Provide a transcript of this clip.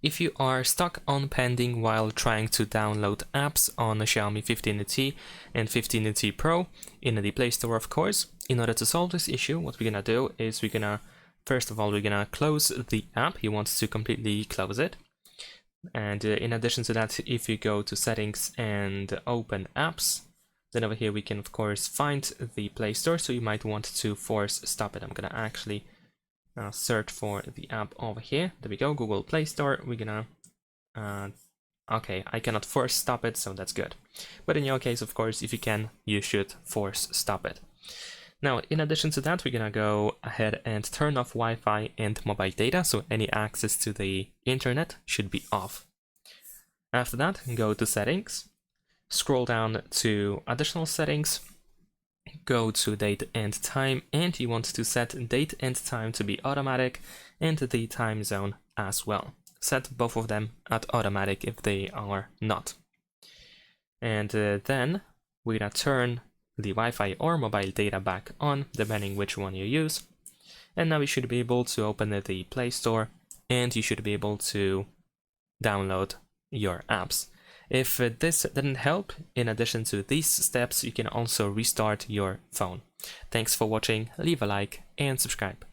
If you are stuck on pending while trying to download apps on the Xiaomi 15T and 15T Pro in the Play Store, of course, in order to solve this issue, what we're gonna do is first of all, we're gonna close the app. You want to completely close it. And in addition to that, if you go to settings and open apps, then over here we can of course find the Play Store. So you might want to force stop it. I'm gonna actually search for the app over here. There we go, Google Play Store. We're gonna okay, I cannot force stop it, so that's good. But in your case, of course, if you can, you should force stop it. Now, in addition to that, we're gonna go ahead and turn off Wi-Fi and mobile data, so any access to the internet should be off. After that, go to settings, scroll down to additional settings, go to date and time, and you want to set date and time to be automatic and the time zone as well. Set both of them at automatic if they are not. And then we're gonna turn the Wi-Fi or mobile data back on, depending which one you use. And now you should be able to open the Play Store, and you should be able to download your apps. If this didn't help, in addition to these steps, you can also restart your phone. Thanks for watching, leave a like and subscribe.